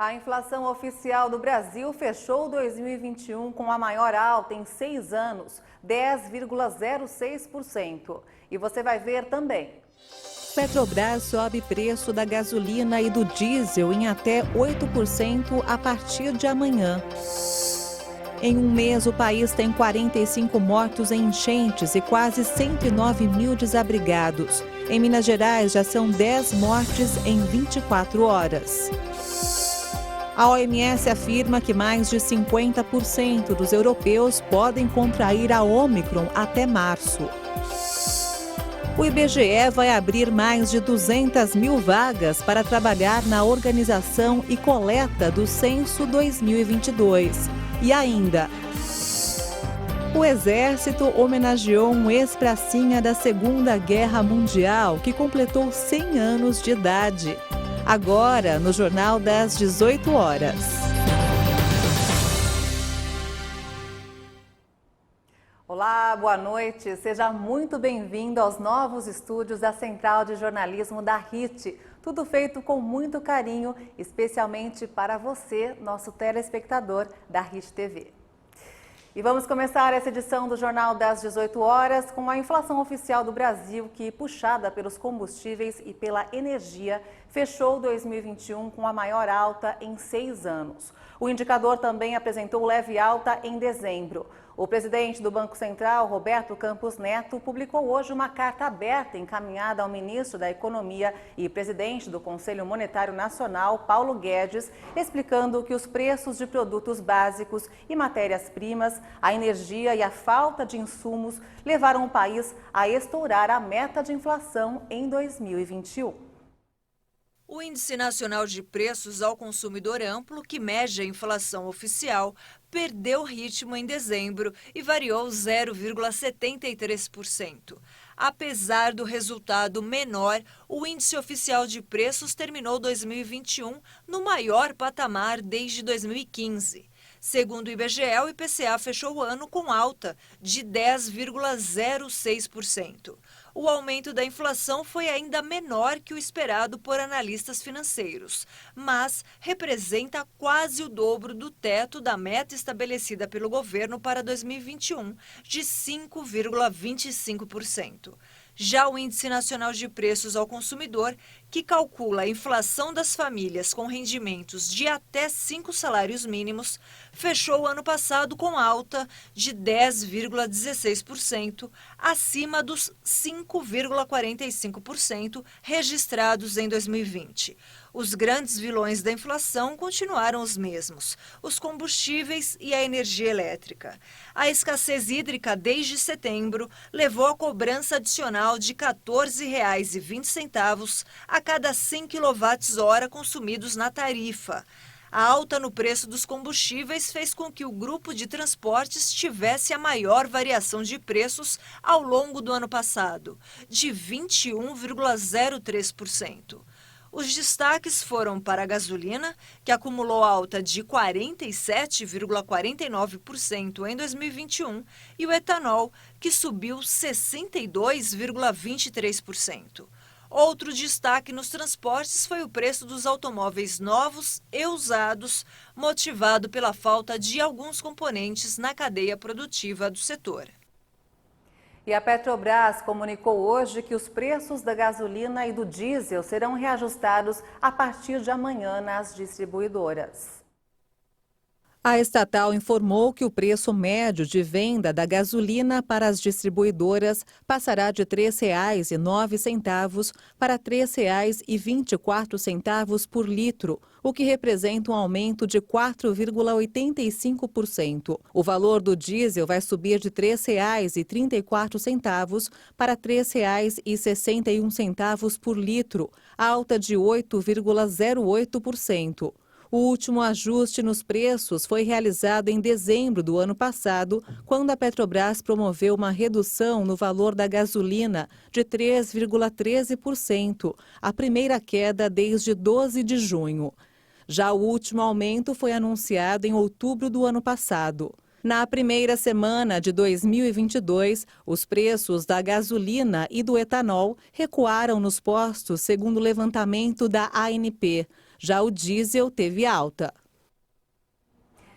A inflação oficial do Brasil fechou 2021 com a maior alta em 6 anos, 10,06%. E você vai ver também. Petrobras sobe preço da gasolina e do diesel em até 8% a partir de amanhã. Em um mês, o país tem 45 mortos em enchentes e quase 109 mil desabrigados. Em Minas Gerais, já são 10 mortes em 24 horas. A OMS afirma que mais de 50% dos europeus podem contrair a Ômicron até março. O IBGE vai abrir mais de 200 mil vagas para trabalhar na organização e coleta do Censo 2022. E ainda, o Exército homenageou um ex-pracinha da Segunda Guerra Mundial que completou 100 anos de idade. Agora, no Jornal das 18 horas. Olá, boa noite. Seja muito bem-vindo aos novos estúdios da Central de Jornalismo da RIT. Tudo feito com muito carinho, especialmente para você, nosso telespectador da RIT TV. E vamos começar essa edição do Jornal das 18 horas com a inflação oficial do Brasil, que, puxada pelos combustíveis e pela energia, fechou 2021 com a maior alta em 6 anos. O indicador também apresentou leve alta em dezembro. O presidente do Banco Central, Roberto Campos Neto, publicou hoje uma carta aberta encaminhada ao ministro da Economia e presidente do Conselho Monetário Nacional, Paulo Guedes, explicando que os preços de produtos básicos e matérias-primas, a energia e a falta de insumos levaram o país a estourar a meta de inflação em 2021. O Índice Nacional de Preços ao Consumidor Amplo, que mede a inflação oficial, perdeu ritmo em dezembro e variou 0,73%. Apesar do resultado menor, o Índice Oficial de Preços terminou 2021 no maior patamar desde 2015. Segundo o IBGE, o IPCA fechou o ano com alta de 10,06%. O aumento da inflação foi ainda menor que o esperado por analistas financeiros, mas representa quase o dobro do teto da meta estabelecida pelo governo para 2021, de 5,25%. Já o Índice Nacional de Preços ao Consumidor, que calcula a inflação das famílias com rendimentos de até 5 salários mínimos, fechou o ano passado com alta de 10,16%, acima dos 5,45% registrados em 2020. Os grandes vilões da inflação continuaram os mesmos: os combustíveis e a energia elétrica. A escassez hídrica desde setembro levou a cobrança adicional de R$ 14,20 a cada 100 kWh consumidos na tarifa. A alta no preço dos combustíveis fez com que o grupo de transportes tivesse a maior variação de preços ao longo do ano passado, de 21,03%. Os destaques foram para a gasolina, que acumulou alta de 47,49% em 2021, e o etanol, que subiu 62,23%. Outro destaque nos transportes foi o preço dos automóveis novos e usados, motivado pela falta de alguns componentes na cadeia produtiva do setor. E a Petrobras comunicou hoje que os preços da gasolina e do diesel serão reajustados a partir de amanhã nas distribuidoras. A estatal informou que o preço médio de venda da gasolina para as distribuidoras passará de R$ 3,09 para R$ 3,24 por litro, o que representa um aumento de 4,85%. O valor do diesel vai subir de R$ 3,34 para R$ 3,61 por litro, alta de 8,08%. O último ajuste nos preços foi realizado em dezembro do ano passado, quando a Petrobras promoveu uma redução no valor da gasolina de 3,13%, a primeira queda desde 12 de junho. Já o último aumento foi anunciado em outubro do ano passado. Na primeira semana de 2022, os preços da gasolina e do etanol recuaram nos postos, segundo o levantamento da ANP. Já o diesel teve alta.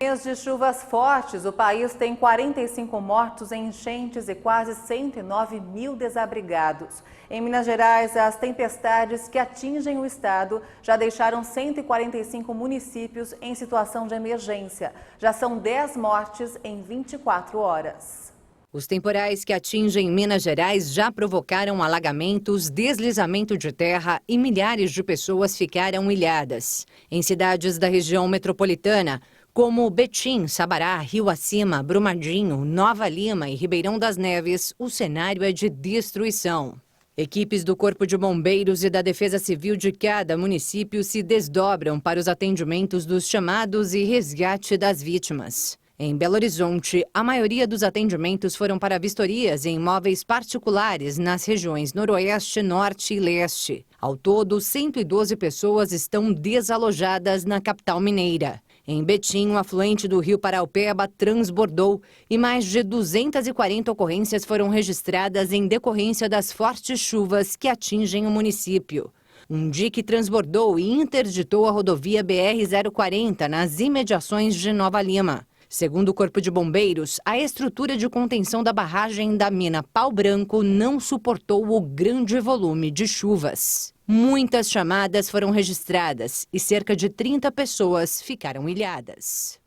Mês de chuvas fortes, o país tem 45 mortos em enchentes e quase 109 mil desabrigados. Em Minas Gerais, as tempestades que atingem o estado já deixaram 145 municípios em situação de emergência. Já são 10 mortes em 24 horas. Os temporais que atingem Minas Gerais já provocaram alagamentos, deslizamento de terra e milhares de pessoas ficaram ilhadas. Em cidades da região metropolitana, como Betim, Sabará, Rio Acima, Brumadinho, Nova Lima e Ribeirão das Neves, o cenário é de destruição. Equipes do Corpo de Bombeiros e da Defesa Civil de cada município se desdobram para os atendimentos dos chamados e resgate das vítimas. Em Belo Horizonte, a maioria dos atendimentos foram para vistorias em imóveis particulares nas regiões Noroeste, Norte e Leste. Ao todo, 112 pessoas estão desalojadas na capital mineira. Em Betim, o afluente do rio Paraupeba transbordou e mais de 240 ocorrências foram registradas em decorrência das fortes chuvas que atingem o município. Um dique transbordou e interditou a rodovia BR-040 nas imediações de Nova Lima. Segundo o Corpo de Bombeiros, a estrutura de contenção da barragem da mina Pau Branco não suportou o grande volume de chuvas. Muitas chamadas foram registradas e cerca de 30 pessoas ficaram ilhadas.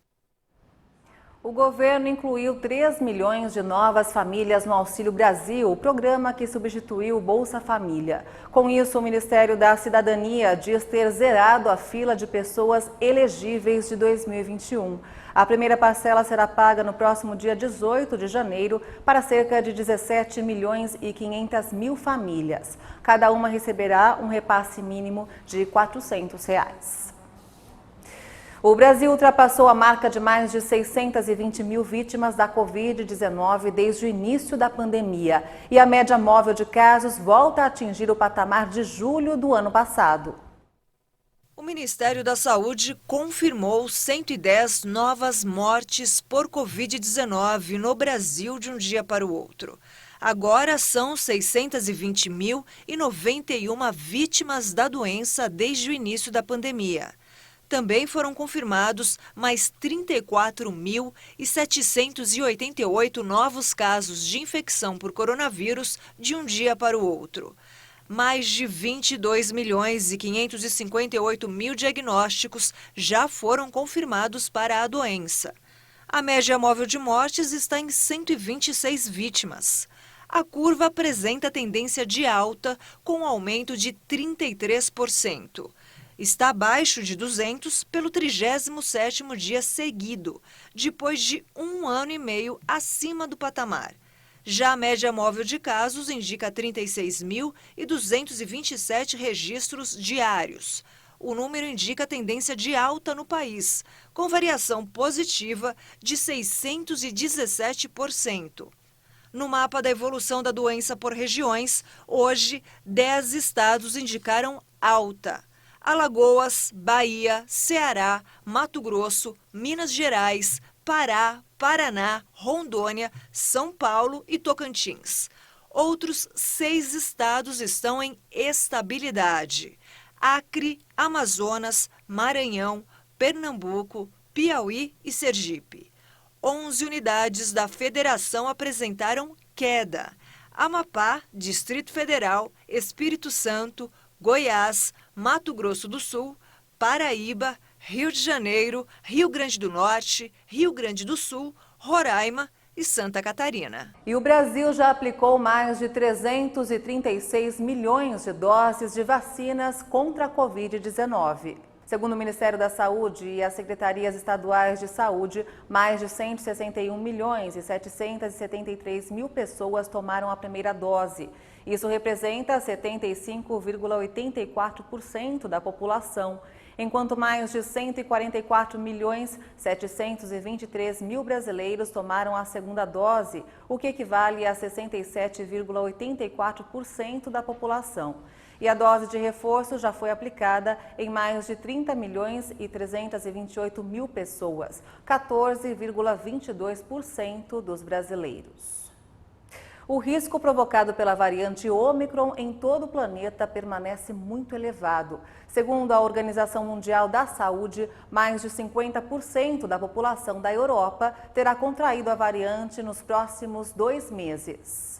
O governo incluiu 3 milhões de novas famílias no Auxílio Brasil, o programa que substituiu o Bolsa Família. Com isso, o Ministério da Cidadania diz ter zerado a fila de pessoas elegíveis de 2021. A primeira parcela será paga no próximo dia 18 de janeiro para cerca de 17 milhões e 500 mil famílias. Cada uma receberá um repasse mínimo de R$ 400. O Brasil ultrapassou a marca de mais de 620 mil vítimas da Covid-19 desde o início da pandemia. E a média móvel de casos volta a atingir o patamar de julho do ano passado. O Ministério da Saúde confirmou 110 novas mortes por Covid-19 no Brasil de um dia para o outro. Agora são 620.091 vítimas da doença desde o início da pandemia. Também foram confirmados mais 34.788 novos casos de infecção por coronavírus de um dia para o outro. Mais de 22.558.000 diagnósticos já foram confirmados para a doença. A média móvel de mortes está em 126 vítimas. A curva apresenta tendência de alta, com um aumento de 33%. Está abaixo de 200 pelo 37º dia seguido, depois de 1 ano e meio acima do patamar. Já a média móvel de casos indica 36.227 registros diários. O número indica tendência de alta no país, com variação positiva de 617%. No mapa da evolução da doença por regiões, hoje 10 estados indicaram alta. Alagoas, Bahia, Ceará, Mato Grosso, Minas Gerais, Pará, Paraná, Rondônia, São Paulo e Tocantins. Outros 6 estados estão em estabilidade: Acre, Amazonas, Maranhão, Pernambuco, Piauí e Sergipe. 11 unidades da federação apresentaram queda: Amapá, Distrito Federal, Espírito Santo, Goiás, Mato Grosso do Sul, Paraíba, Rio de Janeiro, Rio Grande do Norte, Rio Grande do Sul, Roraima e Santa Catarina. E o Brasil já aplicou mais de 336 milhões de doses de vacinas contra a Covid-19. Segundo o Ministério da Saúde e as secretarias estaduais de saúde, mais de 161.773.000 pessoas tomaram a primeira dose. Isso representa 75,84% da população, enquanto mais de 144.723.000 brasileiros tomaram a segunda dose, o que equivale a 67,84% da população. E a dose de reforço já foi aplicada em mais de 30.328.000 pessoas, 14,22% dos brasileiros. O risco provocado pela variante Ômicron em todo o planeta permanece muito elevado. Segundo a Organização Mundial da Saúde, mais de 50% da população da Europa terá contraído a variante nos próximos 2 meses.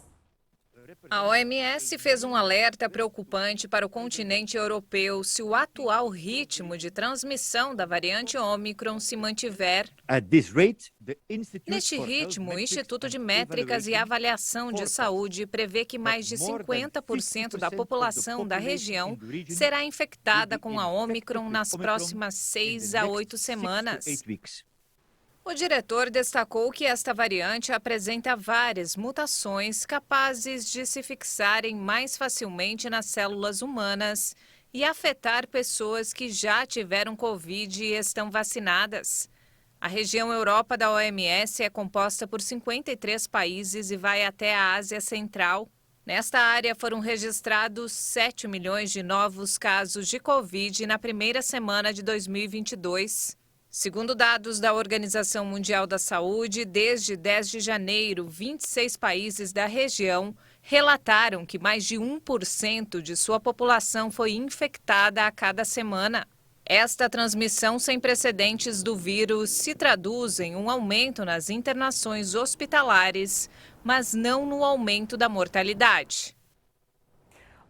A OMS fez um alerta preocupante para o continente europeu se o atual ritmo de transmissão da variante Ômicron se mantiver. Neste ritmo, o Instituto de Métricas e Avaliação de Saúde prevê que mais de 50% da população da região será infectada com a Ômicron nas próximas 6 a 8 semanas. O diretor destacou que esta variante apresenta várias mutações capazes de se fixarem mais facilmente nas células humanas e afetar pessoas que já tiveram Covid e estão vacinadas. A região Europa da OMS é composta por 53 países e vai até a Ásia Central. Nesta área foram registrados 7 milhões de novos casos de Covid na primeira semana de 2022. Segundo dados da Organização Mundial da Saúde, desde 10 de janeiro, 26 países da região relataram que mais de 1% de sua população foi infectada a cada semana. Esta transmissão sem precedentes do vírus se traduz em um aumento nas internações hospitalares, mas não no aumento da mortalidade.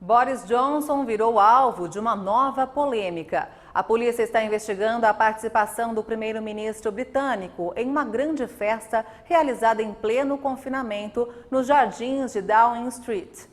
Boris Johnson virou alvo de uma nova polêmica. A polícia está investigando a participação do primeiro-ministro britânico em uma grande festa realizada em pleno confinamento nos jardins de Downing Street.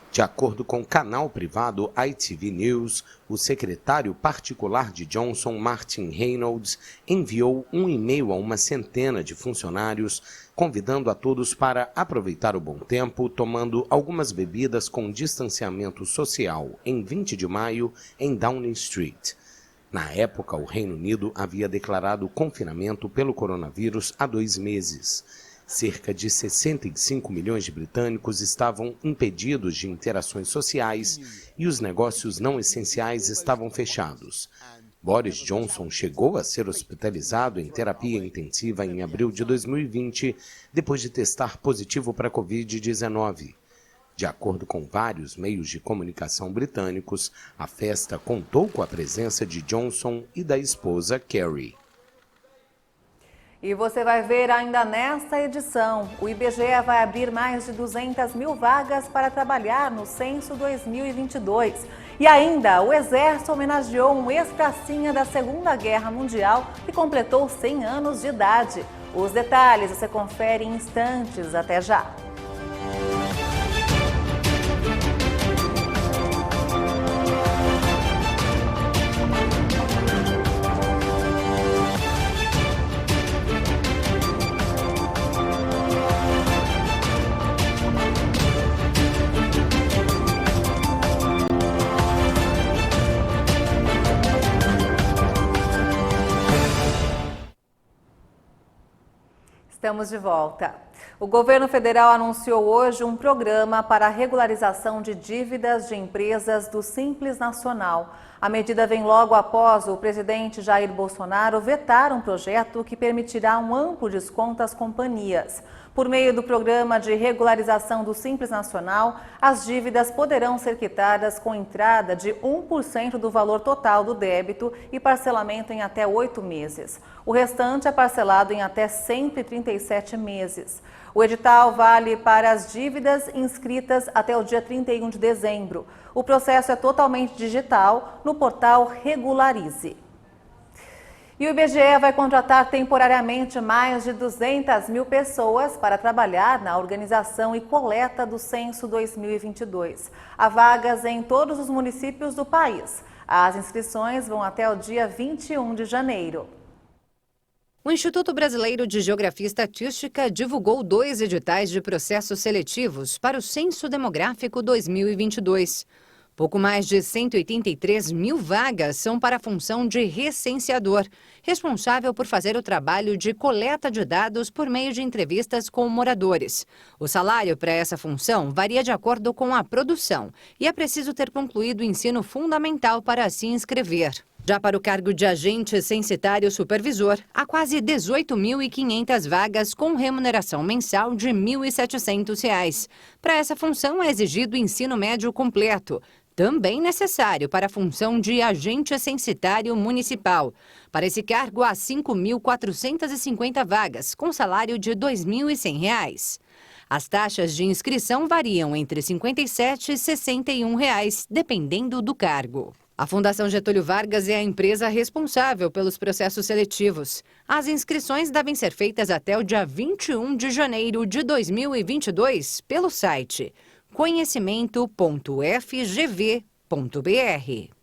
De acordo com o canal privado ITV News, o secretário particular de Johnson, Martin Reynolds, enviou um e-mail a uma centena de funcionários convidando a todos para aproveitar o bom tempo, tomando algumas bebidas com distanciamento social em 20 de maio em Downing Street. Na época, o Reino Unido havia declarado confinamento pelo coronavírus há 2 meses. Cerca de 65 milhões de britânicos estavam impedidos de interações sociais e os negócios não essenciais estavam fechados. Boris Johnson chegou a ser hospitalizado em terapia intensiva em abril de 2020, depois de testar positivo para a Covid-19. De acordo com vários meios de comunicação britânicos, a festa contou com a presença de Johnson e da esposa Carrie. E você vai ver ainda nesta edição, o IBGE vai abrir mais de 200 mil vagas para trabalhar no Censo 2022. E ainda, o Exército homenageou um ex-pracinha da Segunda Guerra Mundial que completou 100 anos de idade. Os detalhes você confere em instantes. Até já! Estamos de volta. O governo federal anunciou hoje um programa para a regularização de dívidas de empresas do Simples Nacional. A medida vem logo após o presidente Jair Bolsonaro vetar um projeto que permitirá um amplo desconto às companhias. Por meio do programa de regularização do Simples Nacional, as dívidas poderão ser quitadas com entrada de 1% do valor total do débito e parcelamento em até 8 meses. O restante é parcelado em até 137 meses. O edital vale para as dívidas inscritas até o dia 31 de dezembro. O processo é totalmente digital no portal Regularize. E o IBGE vai contratar temporariamente mais de 200 mil pessoas para trabalhar na organização e coleta do Censo 2022. Há vagas em todos os municípios do país. As inscrições vão até o dia 21 de janeiro. O Instituto Brasileiro de Geografia e Estatística divulgou 2 editais de processos seletivos para o Censo Demográfico 2022. Pouco mais de 183 mil vagas são para a função de recenseador, responsável por fazer o trabalho de coleta de dados por meio de entrevistas com moradores. O salário para essa função varia de acordo com a produção e é preciso ter concluído o ensino fundamental para se inscrever. Já para o cargo de agente censitário supervisor, há quase 18.500 vagas com remuneração mensal de R$ 1.700. Para essa função é exigido ensino médio completo, também necessário para a função de agente censitário municipal. Para esse cargo, há 5.450 vagas, com salário de R$ 2.100. As taxas de inscrição variam entre R$ 57 e R$ 61, dependendo do cargo. A Fundação Getúlio Vargas é a empresa responsável pelos processos seletivos. As inscrições devem ser feitas até o dia 21 de janeiro de 2022 pelo site conhecimento.fgv.br.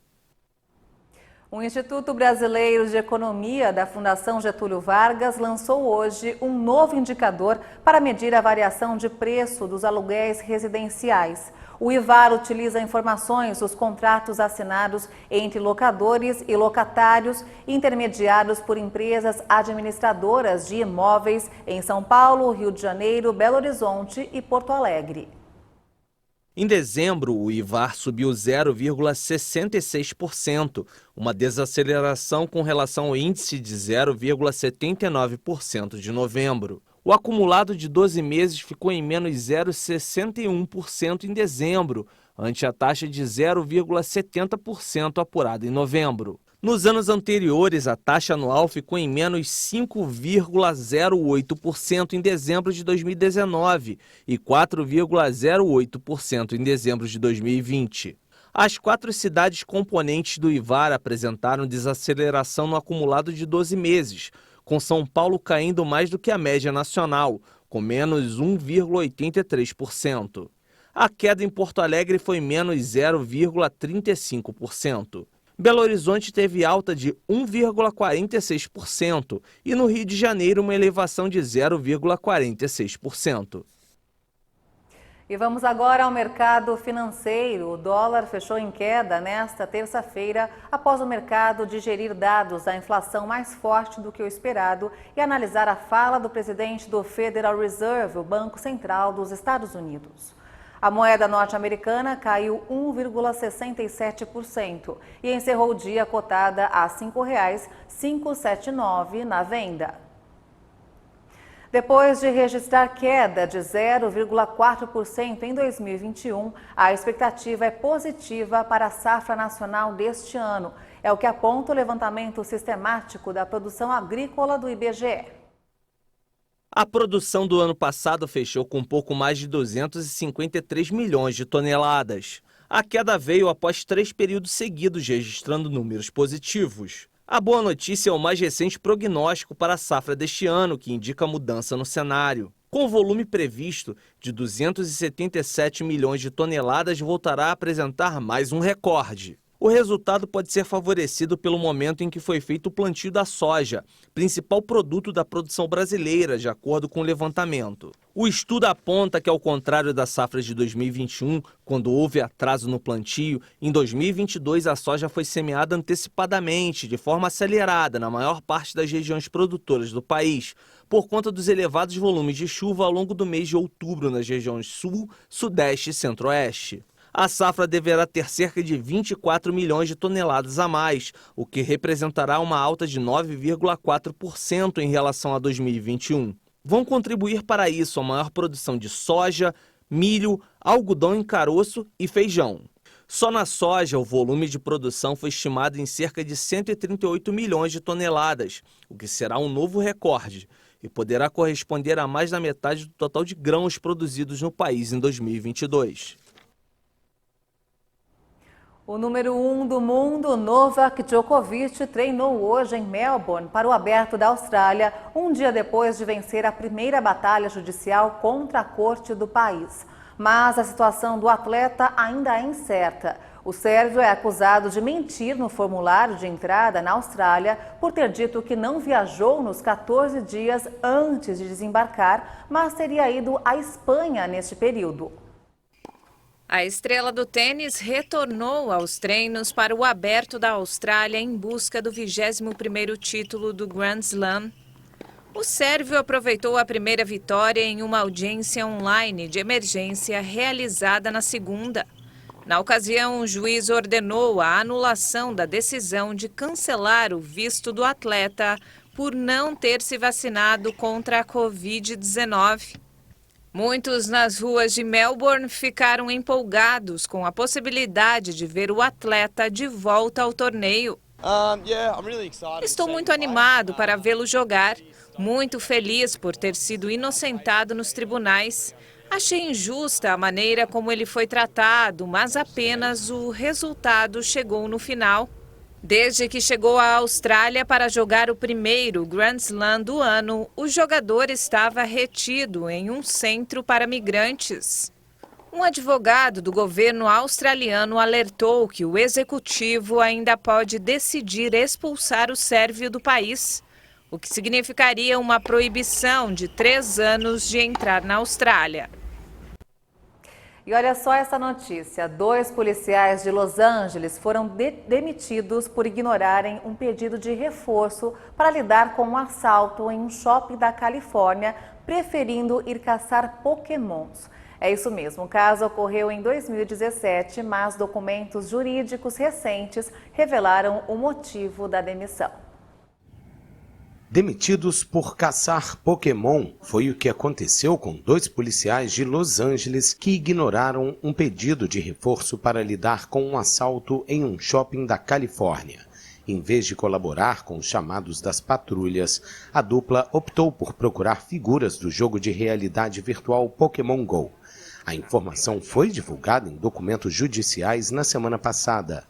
O Instituto Brasileiro de Economia da Fundação Getúlio Vargas lançou hoje um novo indicador para medir a variação de preço dos aluguéis residenciais. O IVAR utiliza informações dos contratos assinados entre locadores e locatários intermediados por empresas administradoras de imóveis em São Paulo, Rio de Janeiro, Belo Horizonte e Porto Alegre. Em dezembro, o IVAR subiu 0,66%, uma desaceleração com relação ao índice de 0,79% de novembro. O acumulado de 12 meses ficou em menos 0,61% em dezembro, ante a taxa de 0,70% apurada em novembro. Nos anos anteriores, a taxa anual ficou em menos 5,08% em dezembro de 2019 e 4,08% em dezembro de 2020. As 4 cidades componentes do IVAR apresentaram desaceleração no acumulado de 12 meses, com São Paulo caindo mais do que a média nacional, com menos 1,83%. A queda em Porto Alegre foi menos 0,35%. Belo Horizonte teve alta de 1,46% e no Rio de Janeiro uma elevação de 0,46%. E vamos agora ao mercado financeiro. O dólar fechou em queda nesta terça-feira após o mercado digerir dados da inflação mais forte do que o esperado e analisar a fala do presidente do Federal Reserve, o Banco Central dos Estados Unidos. A moeda norte-americana caiu 1,67% e encerrou o dia cotada a R$ 5,579 na venda. Depois de registrar queda de 0,4% em 2021, a expectativa é positiva para a safra nacional deste ano. É o que aponta o levantamento sistemático da produção agrícola do IBGE. A produção do ano passado fechou com um pouco mais de 253 milhões de toneladas. A queda veio após 3 períodos seguidos registrando números positivos. A boa notícia é o mais recente prognóstico para a safra deste ano, que indica mudança no cenário. Com o volume previsto de 277 milhões de toneladas, voltará a apresentar mais um recorde. O resultado pode ser favorecido pelo momento em que foi feito o plantio da soja, principal produto da produção brasileira, de acordo com o levantamento. O estudo aponta que, ao contrário da safra de 2021, quando houve atraso no plantio, em 2022 a soja foi semeada antecipadamente, de forma acelerada, na maior parte das regiões produtoras do país, por conta dos elevados volumes de chuva ao longo do mês de outubro nas regiões Sul, Sudeste e Centro-Oeste. A safra deverá ter cerca de 24 milhões de toneladas a mais, o que representará uma alta de 9,4% em relação a 2021. Vão contribuir para isso a maior produção de soja, milho, algodão em caroço e feijão. Só na soja, o volume de produção foi estimado em cerca de 138 milhões de toneladas, o que será um novo recorde e poderá corresponder a mais da metade do total de grãos produzidos no país em 2022. O número 1 do mundo, Novak Djokovic, treinou hoje em Melbourne para o Aberto da Austrália, um dia depois de vencer a primeira batalha judicial contra a corte do país. Mas a situação do atleta ainda é incerta. O sérvio é acusado de mentir no formulário de entrada na Austrália por ter dito que não viajou nos 14 dias antes de desembarcar, mas teria ido à Espanha neste período. A estrela do tênis retornou aos treinos para o Aberto da Austrália em busca do 21º título do Grand Slam. O sérvio aproveitou a primeira vitória em uma audiência online de emergência realizada na segunda. Na ocasião, o juiz ordenou a anulação da decisão de cancelar o visto do atleta por não ter se vacinado contra a Covid-19. Muitos nas ruas de Melbourne ficaram empolgados com a possibilidade de ver o atleta de volta ao torneio. Estou muito animado para vê-lo jogar, muito feliz por ter sido inocentado nos tribunais. Achei injusta a maneira como ele foi tratado, mas apenas o resultado chegou no final. Desde que chegou à Austrália para jogar o primeiro Grand Slam do ano, o jogador estava retido em um centro para migrantes. Um advogado do governo australiano alertou que o executivo ainda pode decidir expulsar o sérvio do país, o que significaria uma proibição de 3 anos de entrar na Austrália. E olha só essa notícia, 2 policiais de Los Angeles foram demitidos por ignorarem um pedido de reforço para lidar com um assalto em um shopping da Califórnia, preferindo ir caçar pokémons. É isso mesmo, o caso ocorreu em 2017, mas documentos jurídicos recentes revelaram o motivo da demissão. Demitidos por caçar Pokémon foi o que aconteceu com 2 policiais de Los Angeles que ignoraram um pedido de reforço para lidar com um assalto em um shopping da Califórnia. Em vez de colaborar com os chamados das patrulhas, a dupla optou por procurar figuras do jogo de realidade virtual Pokémon Go. A informação foi divulgada em documentos judiciais na semana passada.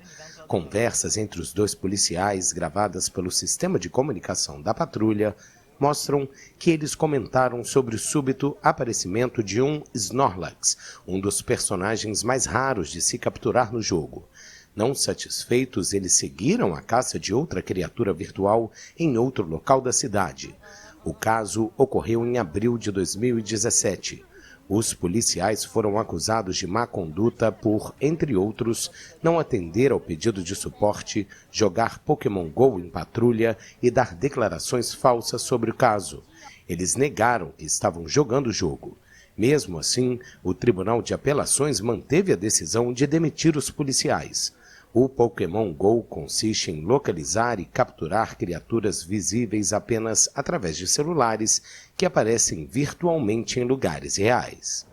Conversas entre os 2 policiais, gravadas pelo sistema de comunicação da patrulha, mostram que eles comentaram sobre o súbito aparecimento de um Snorlax, um dos personagens mais raros de se capturar no jogo. Não satisfeitos, eles seguiram a caça de outra criatura virtual em outro local da cidade. O caso ocorreu em abril de 2017. Os policiais foram acusados de má conduta por, entre outros, não atender ao pedido de suporte, jogar Pokémon Go em patrulha e dar declarações falsas sobre o caso. Eles negaram que estavam jogando o jogo. Mesmo assim, o Tribunal de Apelações manteve a decisão de demitir os policiais. O Pokémon Go consiste em localizar e capturar criaturas visíveis apenas através de celulares que aparecem virtualmente em lugares reais.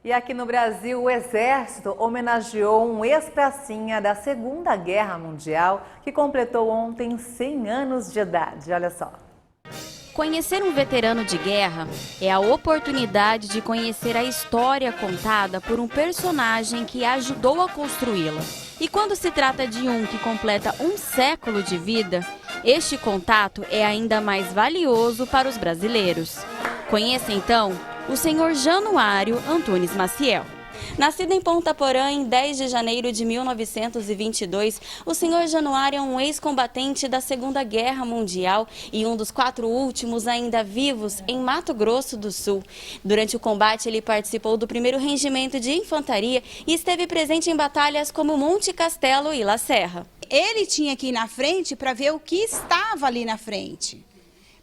E aqui no Brasil, o Exército homenageou um ex-pracinha da Segunda Guerra Mundial que completou ontem 100 anos de idade. Olha só. Conhecer um veterano de guerra é a oportunidade de conhecer a história contada por um personagem que ajudou a construí-la. E quando se trata de um que completa um século de vida, este contato é ainda mais valioso para os brasileiros. Conheça então o Sr. Januário Antunes Maciel. Nascido em Ponta Porã em 10 de janeiro de 1922, o Sr. Januário é um ex-combatente da Segunda Guerra Mundial e um dos 4 últimos ainda vivos em Mato Grosso do Sul. Durante o combate, ele participou do 1º Regimento de Infantaria e esteve presente em batalhas como Monte Castelo e La Serra. Ele tinha que ir na frente para ver o que estava ali na frente,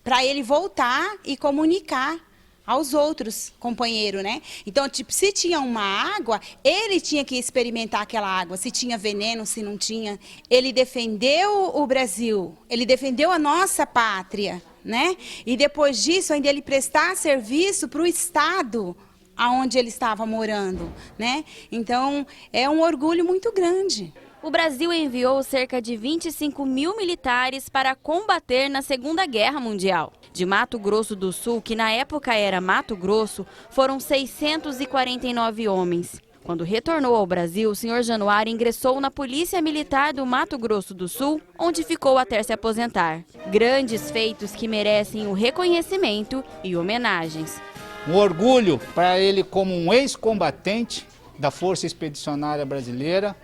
para ele voltar e comunicar aos outros companheiros, né? Então, tipo, se tinha uma água, ele tinha que experimentar aquela água, se tinha veneno, se não tinha. Ele defendeu o Brasil, ele defendeu a nossa pátria, né? E depois disso, ainda ele prestar serviço para o Estado aonde ele estava morando, né? Então, é um orgulho muito grande. O Brasil enviou cerca de 25 mil militares para combater na Segunda Guerra Mundial. De Mato Grosso do Sul, que na época era Mato Grosso, foram 649 homens. Quando retornou ao Brasil, o Sr. Januário ingressou na Polícia Militar do Mato Grosso do Sul, onde ficou até se aposentar. Grandes feitos que merecem o reconhecimento e homenagens. Um orgulho para ele como um ex-combatente da Força Expedicionária Brasileira,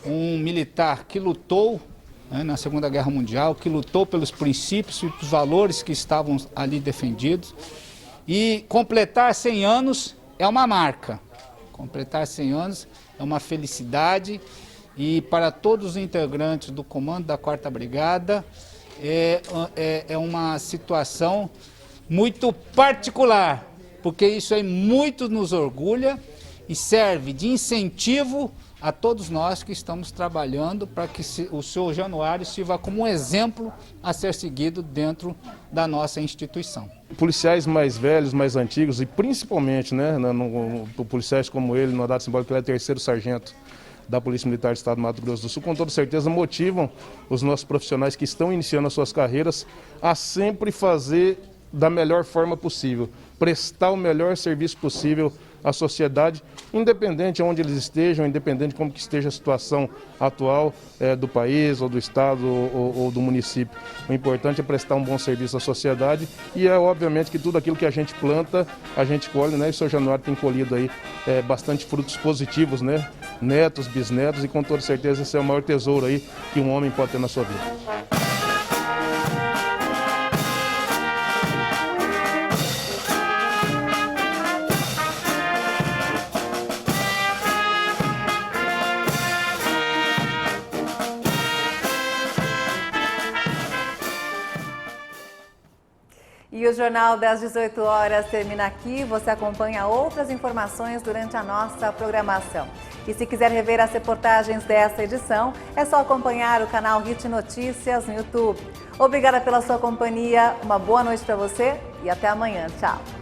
um militar que lutou na Segunda Guerra Mundial, que lutou pelos princípios e pelos valores que estavam ali defendidos. E completar 100 anos é uma marca, completar 100 anos é uma felicidade. E para todos os integrantes do comando da 4ª Brigada, é uma situação muito particular, porque isso aí muito nos orgulha e serve de incentivo a todos nós que estamos trabalhando para que o seu Januário sirva como um exemplo a ser seguido dentro da nossa instituição. Policiais mais velhos, mais antigos e principalmente, policiais como ele, no data simbólica, ele é 3º sargento da Polícia Militar do Estado do Mato Grosso do Sul, com toda certeza motivam os nossos profissionais que estão iniciando as suas carreiras a sempre fazer da melhor forma possível, prestar o melhor serviço possível à sociedade, independente de onde eles estejam, independente de como que esteja a situação atual do país, ou do estado, ou do município. O importante é prestar um bom serviço à sociedade e é obviamente que tudo aquilo que a gente planta, a gente colhe, né? E o seu Januário tem colhido aí bastante frutos positivos, né? Netos, bisnetos, e com toda certeza esse é o maior tesouro aí que um homem pode ter na sua vida. E o Jornal das 18 horas termina aqui. Você acompanha outras informações durante a nossa programação. E se quiser rever as reportagens desta edição, é só acompanhar o canal HIT Notícias no YouTube. Obrigada pela sua companhia, uma boa noite para você e até amanhã. Tchau!